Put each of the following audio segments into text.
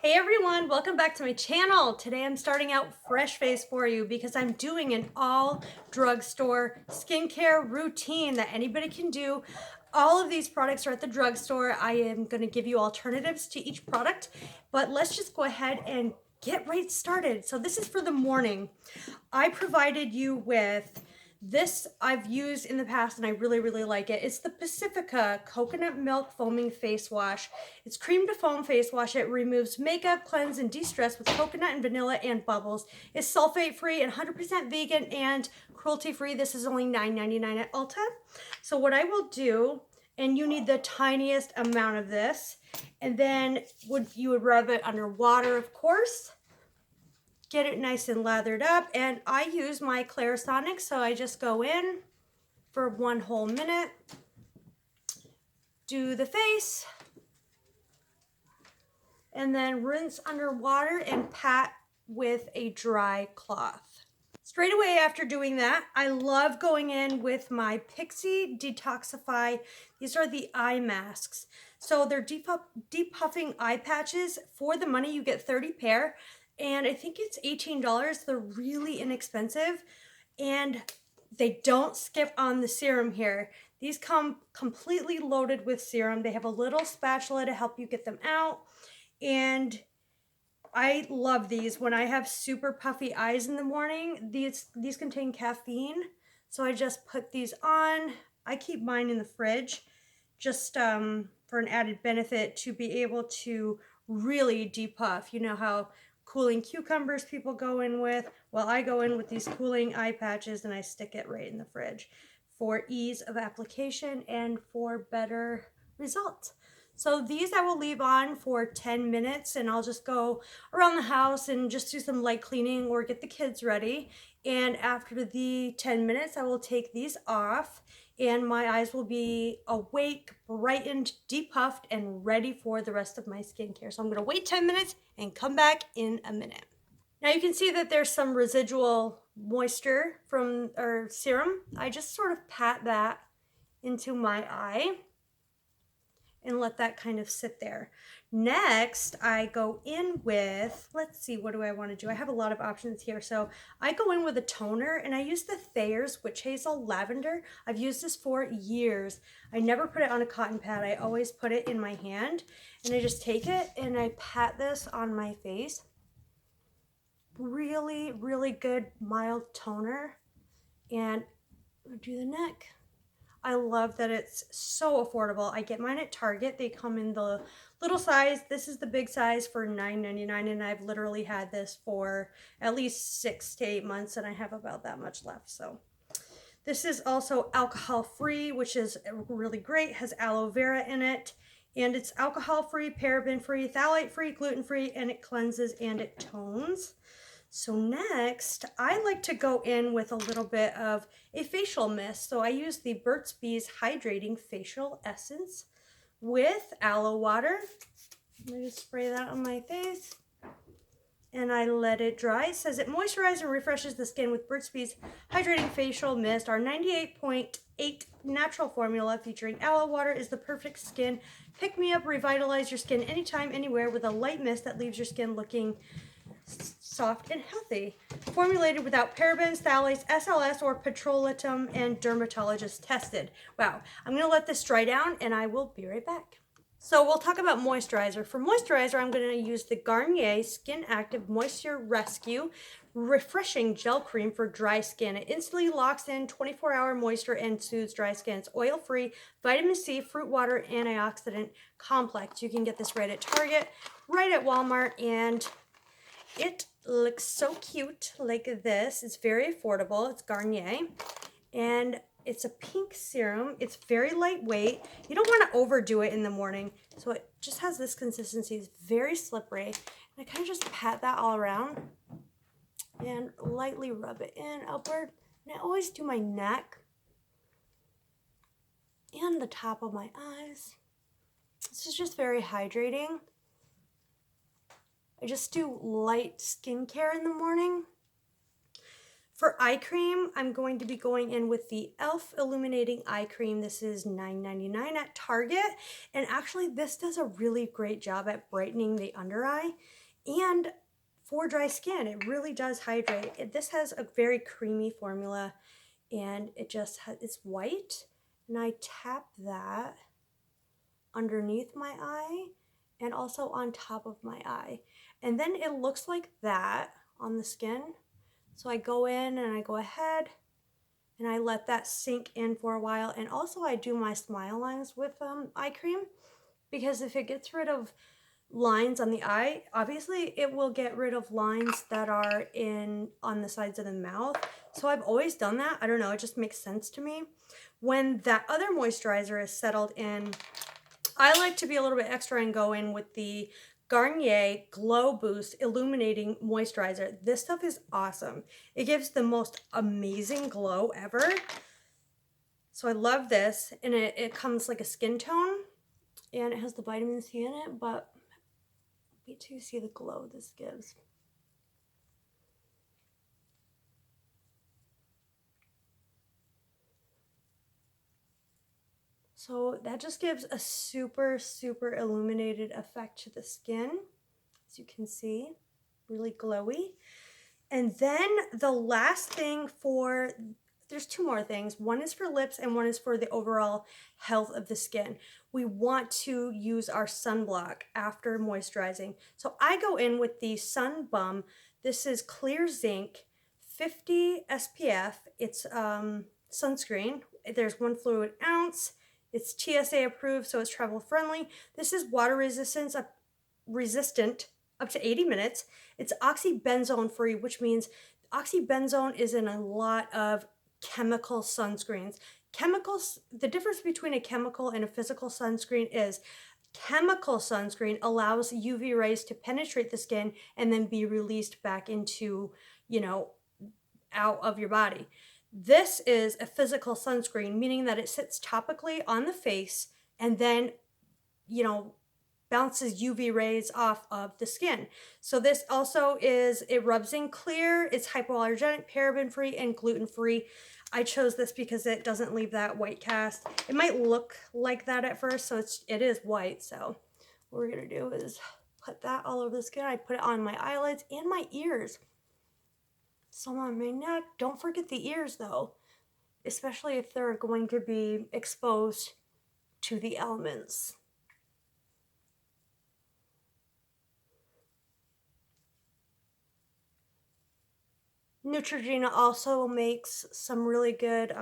Hey everyone, welcome back to my channel. Today I'm starting out fresh face for you because I'm doing an all drugstore skincare routine that anybody can do. All of these products are at the drugstore. I am going to give you alternatives to each product, but let's just go ahead and get right started. So this is for the morning. I provided you with this I've used in the past and I really like it. It's the Pacifica Coconut Milk Foaming Face Wash. It's cream to foam face wash. It removes makeup, cleanse, and de-stress with coconut and vanilla and bubbles. It's sulfate free and 100% vegan and cruelty free. This is only $9.99 at Ulta. So what I will do, and you need the tiniest amount of this, and then you would rub it under water, of course. Get it nice and lathered up, and I use my Clarisonic, so I just go in for 1 whole minute, do the face, and then rinse under water and pat with a dry cloth. Straight away after doing that, I love going in with my Pixi Detoxify. These are the eye masks. So they're depuffing eye patches. For the money, you get 30 pair. And I think it's $18. They're really inexpensive. And they don't skip on the serum here. These come completely loaded with serum. They have a little spatula to help you get them out. And I love these. When I have super puffy eyes in the morning, these contain caffeine. So I just put these on. I keep mine in the fridge just for an added benefit to be able to really depuff. You know how cooling cucumbers people go in with? Well, I go in with these cooling eye patches and I stick it right in the fridge for ease of application and for better results. So these I will leave on for 10 minutes and I'll just go around the house and just do some light cleaning or get the kids ready. And after the 10 minutes, I will take these off and my eyes will be awake, brightened, depuffed, and ready for the rest of my skincare. So I'm gonna wait 10 minutes and come back in a minute. Now you can see that there's some residual moisture from our serum. I just sort of pat that into my eye and let that kind of sit there. Next, I go in with, let's see, what do I want to do? I have a lot of options here. So I go in with a toner and I use the Thayers Witch Hazel Lavender. I've used this for years. I never put it on a cotton pad. I always put it in my hand and I just take it and I pat this on my face. Really good mild toner. And I'll do the neck. I love that it's so affordable. I get mine at Target. They come in the little size. This is the big size for $9.99, and I've literally had this for at least 6 to 8 months, and I have about that much left. So this is also alcohol-free, which is really great. It has aloe vera in it, and it's alcohol-free, paraben-free, phthalate-free, gluten-free, and it cleanses and it tones. So next, I like to go in with a little bit of a facial mist. So I use the Burts Bees Hydrating Facial Essence with aloe water. I'm going to spray that on my face. And I let it dry. It says it moisturizes and refreshes the skin with Burt's Bees Hydrating Facial Mist. Our 98.8 natural formula featuring aloe water is the perfect skin pick-me-up. Revitalize your skin anytime, anywhere with a light mist that leaves your skin looking soft and healthy. Formulated without parabens, phthalates, SLS, or petrolatum, and dermatologist tested. Wow, I'm going to let this dry down and I will be right back. So we'll talk about moisturizer. For moisturizer, I'm going to use the Garnier Skin Active Moisture Rescue Refreshing Gel Cream for dry skin. It instantly locks in 24-hour moisture and soothes dry skin. It's oil-free, vitamin C, fruit water, antioxidant complex. You can get this right at Target, right at Walmart, and it looks so cute like this. It's very affordable. It's Garnier. And it's a pink serum. It's very lightweight. You don't want to overdo it in the morning. So it just has this consistency. It's very slippery. And I kind of just pat that all around and lightly rub it in upward. And I always do my neck and the top of my eyes. This is just very hydrating. I just do light skincare in the morning. For eye cream, I'm going to be going in with the e.l.f. Illuminating Eye Cream. This is $9.99 at Target. And actually, this does a really great job at brightening the under eye. And for dry skin, it really does hydrate. This has a very creamy formula, and it's white. And I tap that underneath my eye and also on top of my eye. And then it looks like that on the skin. So I go in and I go ahead and I let that sink in for a while. And also I do my smile lines with eye cream, because if it gets rid of lines on the eye, obviously it will get rid of lines that are on the sides of the mouth. So I've always done that. I don't know, it just makes sense to me. When that other moisturizer is settled in, I like to be a little bit extra and go in with the Garnier Glow Boost Illuminating Moisturizer. This stuff is awesome. It gives the most amazing glow ever. So I love this, and it comes like a skin tone, and it has the vitamin C in it, but wait till you see the glow this gives. So that just gives a super, super illuminated effect to the skin, as you can see, really glowy. And then the last thing there's two more things. One is for lips and one is for the overall health of the skin. We want to use our sunblock after moisturizing. So I go in with the Sun Bum. This is clear zinc, 50 SPF. It's sunscreen. There's 1 fluid ounce. It's TSA approved, so it's travel friendly. This is water resistant up to 80 minutes. It's oxybenzone free, which means oxybenzone is in a lot of chemical sunscreens. Chemicals, the difference between a chemical and a physical sunscreen is chemical sunscreen allows UV rays to penetrate the skin and then be released back into, out of your body. This is a physical sunscreen, meaning that it sits topically on the face and then, bounces UV rays off of the skin. So this also it rubs in clear, it's hypoallergenic, paraben-free, and gluten-free. I chose this because it doesn't leave that white cast. It might look like that at first, so it is white. So what we're gonna do is put that all over the skin. I put it on my eyelids and my ears. Some on my neck. Don't forget the ears though, especially if they're going to be exposed to the elements. Neutrogena also makes some really good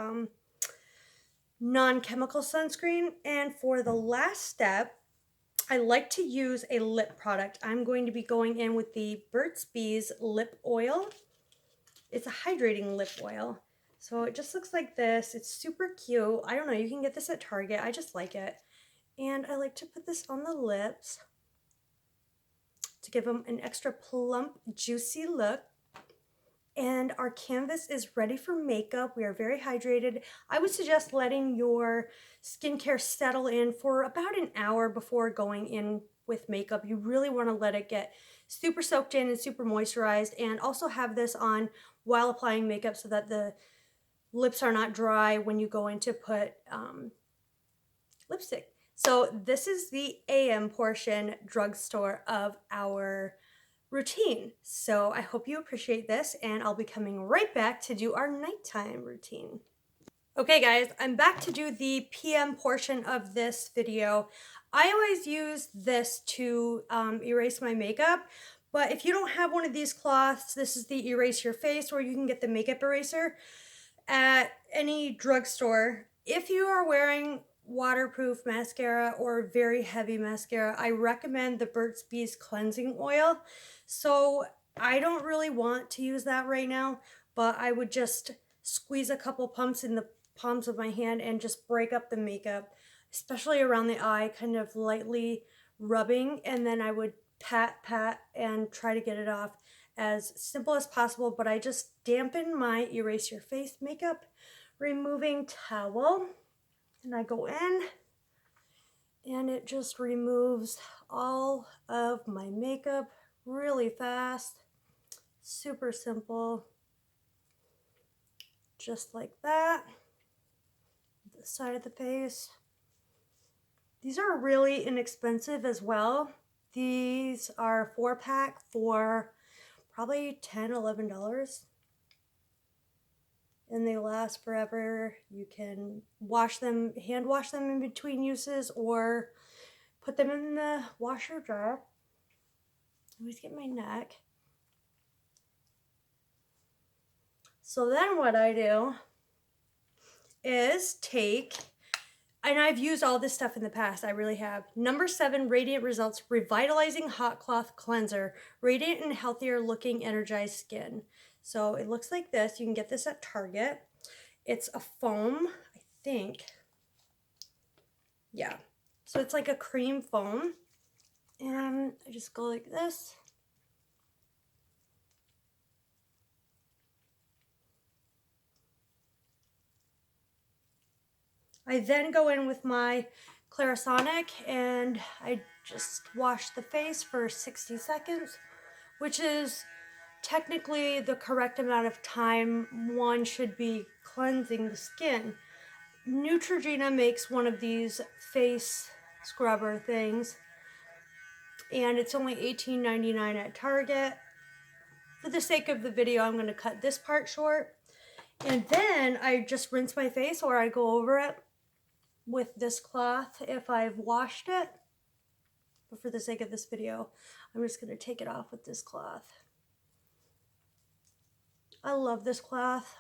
non-chemical sunscreen. And for the last step, I like to use a lip product. I'm going to be going in with the Burts Bees lip oil. It's a hydrating lip oil. So it just looks like this. It's super cute. I don't know, you can get this at Target. I just like it. And I like to put this on the lips to give them an extra plump, juicy look. And our canvas is ready for makeup. We are very hydrated. I would suggest letting your skincare settle in for about an hour before going in with makeup. You really want to let it get super soaked in and super moisturized, and also have this on while applying makeup so that the lips are not dry when you go in to put lipstick. So this is the AM portion drugstore of our routine. So I hope you appreciate this, and I'll be coming right back to do our nighttime routine. Okay guys, I'm back to do the PM portion of this video. I always use this to erase my makeup, but if you don't have one of these cloths, this is the Erase Your Face, or you can get the makeup eraser at any drugstore. If you are wearing waterproof mascara or very heavy mascara, I recommend the Burt's Bees cleansing oil. So I don't really want to use that right now, but I would just squeeze a couple pumps in the palms of my hand and just break up the makeup, especially around the eye, kind of lightly rubbing, and then I would pat and try to get it off as simple as possible. But I just dampen my Erase Your Face makeup removing towel, and I go in and it just removes all of my makeup really fast. Super simple. just like that. The side of the face. These are really inexpensive as well. These are a 4-pack for probably $10, $11. And they last forever. You can wash them, hand wash them in between uses, or put them in the washer dryer. I always get my neck. So then what I do is take, and I've used all this stuff in the past, I really have. Number 7 Radiant Results Revitalizing Hot Cloth Cleanser. Radiant and healthier looking energized skin. So it looks like this. You can get this at Target. It's a foam, I think. Yeah. So it's like a cream foam. And I just go like this. I then go in with my Clarisonic and I just wash the face for 60 seconds, which is technically the correct amount of time one should be cleansing the skin. Neutrogena makes one of these face scrubber things, and it's only $18.99 at Target. For the sake of the video, I'm going to cut this part short. And then I just rinse my face, or I go over it with this cloth if I've washed it. But for the sake of this video, I'm just going to take it off with this cloth. I love this cloth.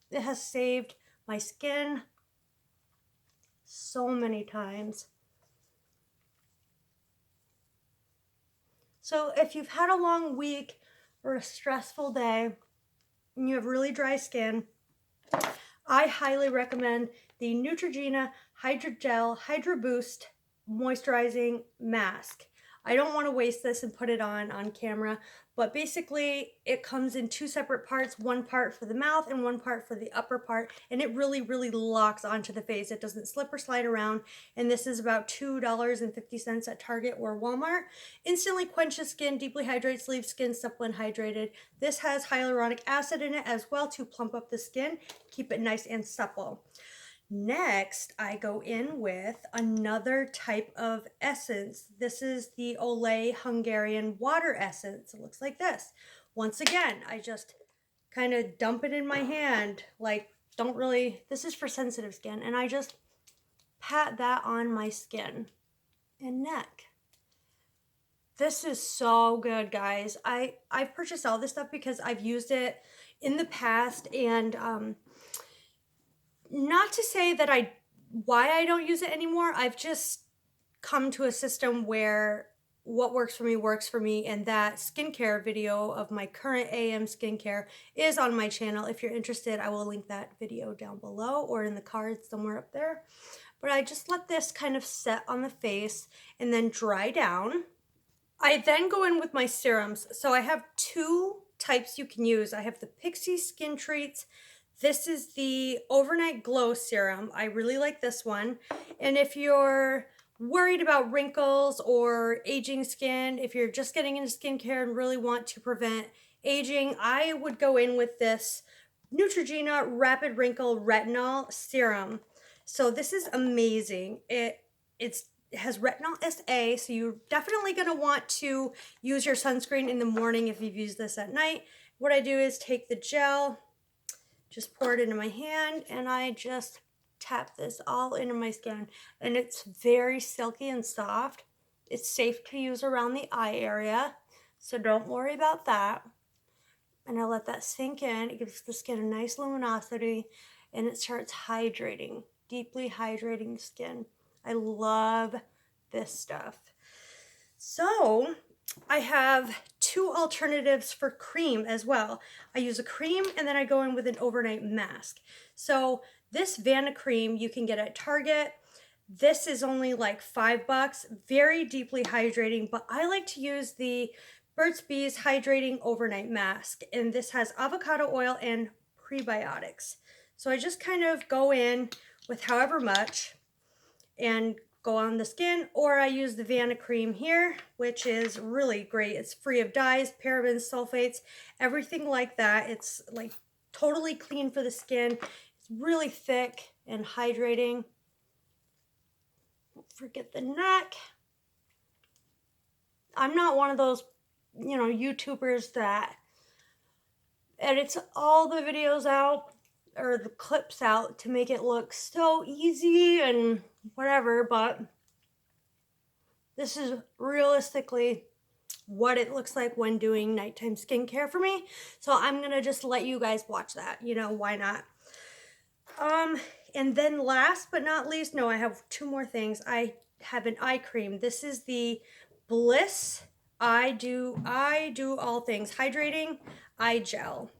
It has saved my skin so many times. So if you've had a long week or a stressful day and you have really dry skin, I highly recommend the Neutrogena Hydrogel Hydro Boost Moisturizing Mask. I don't want to waste this and put it on camera, but basically it comes in 2 separate parts, one part for the mouth and one part for the upper part, and it really, really locks onto the face. It doesn't slip or slide around, and this is about $2.50 at Target or Walmart. Instantly quenches skin, deeply hydrates, leaves skin supple and hydrated. This has hyaluronic acid in it as well to plump up the skin, keep it nice and supple. Next, I go in with another type of essence. This is the Olay Hungarian water essence. It looks like this. Once again, I just kind of dump it in my hand. Like, don't really, this is for sensitive skin. And I just pat that on my skin and neck. This is so good, guys. I've purchased all this stuff because I've used it in the past, and not to say that why I don't use it anymore. I've just come to a system where what works for me, and that skincare video of my current AM skincare is on my channel. If you're interested, I will link that video down below or in the cards somewhere up there. But I just let this kind of set on the face and then dry down. I then go in with my serums. So I have 2 types you can use. I have the Pixi Skin Treats. This is the Overnight Glow Serum. I really like this one. And if you're worried about wrinkles or aging skin, if you're just getting into skincare and really want to prevent aging, I would go in with this Neutrogena Rapid Wrinkle Retinol Serum. So this is amazing. It has retinol SA, so you're definitely going to want to use your sunscreen in the morning if you've used this at night. What I do is take the gel, just pour it into my hand, and I just tap this all into my skin. And it's very silky and soft. It's safe to use around the eye area, so don't worry about that. And I let that sink in. It gives the skin a nice luminosity, and it starts hydrating, deeply hydrating skin. I love this stuff. So I have 2 alternatives for cream as well. I use a cream, and then I go in with an overnight mask. So this Vanna cream you can get at Target. This is only like $5, very deeply hydrating, but I like to use the Burts Bees Hydrating Overnight Mask, and this has avocado oil and prebiotics. So I just kind of go in with however much and go on the skin, or I use the Vanna cream here, which is really great. It's free of dyes, parabens, sulfates, everything like that. It's like totally clean for the skin. It's really thick and hydrating. Don't forget the neck. I'm not one of those, you know, YouTubers that edits all the videos out or the clips out to make it look so easy and whatever, but this is realistically what it looks like when doing nighttime skincare for me. So I'm gonna just let you guys watch that, you know, why not? And then last but not least, no, I have two more things. I have an eye cream. This is the Bliss I do all things hydrating eye gel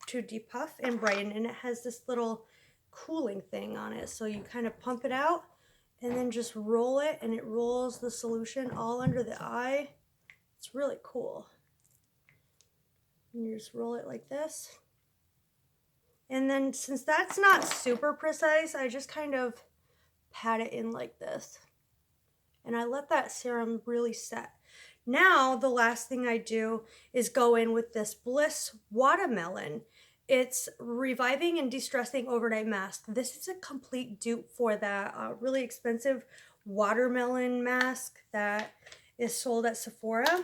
to depuff and brighten, and it has this little cooling thing on it, so you kind of pump it out and then just roll it, and it rolls the solution all under the eye. It's really cool. And you just roll it like this, and then since that's not super precise, I just kind of pat it in like this, and I let that serum really set. Now the last thing I do is go in with this Bliss Whatamelon. It's reviving and de-stressing overnight mask. This is a complete dupe for that really expensive watermelon mask that is sold at Sephora.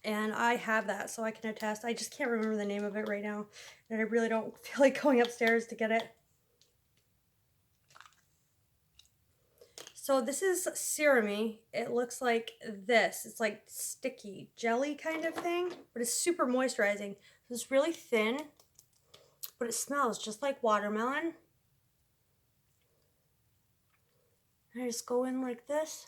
And I have that, so I can attest. I just can't remember the name of it right now, and I really don't feel like going upstairs to get it. So this is serum-y. It looks like this. It's like sticky jelly kind of thing, but it's super moisturizing. It's really thin, but it smells just like watermelon. And I just go in like this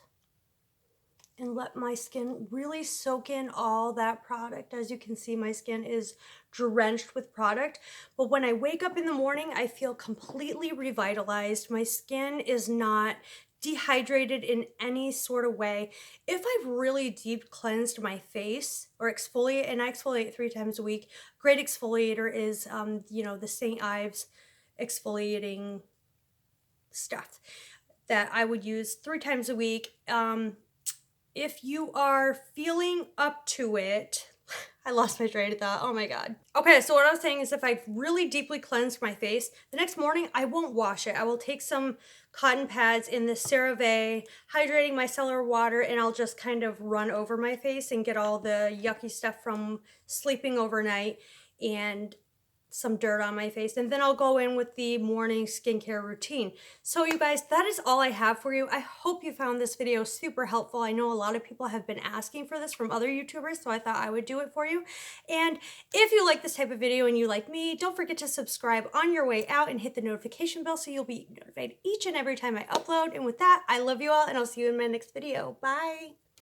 and let my skin really soak in all that product. As you can see, my skin is drenched with product, but when I wake up in the morning, I feel completely revitalized. My skin is not dehydrated in any sort of way. If I've really deep cleansed my face or exfoliate, and I exfoliate 3 times a week, great exfoliator is, you know, the St. Ives exfoliating stuff that I would use 3 times a week. If you are feeling up to it, I lost my train of thought. Oh my God. Okay, so what I was saying is if I've really deeply cleansed my face, the next morning I won't wash it. I will take some cotton pads in the Cerave hydrating micellar water, and I'll just kind of run over my face and get all the yucky stuff from sleeping overnight and some dirt on my face, and then I'll go in with the morning skincare routine. So you guys, that is all I have for you. I hope you found this video super helpful. I know a lot of people have been asking for this from other YouTubers, so I thought I would do it for you. And if you like this type of video and you like me, don't forget to subscribe on your way out and hit the notification bell so you'll be notified each and every time I upload. And with that, I love you all, and I'll see you in my next video. Bye.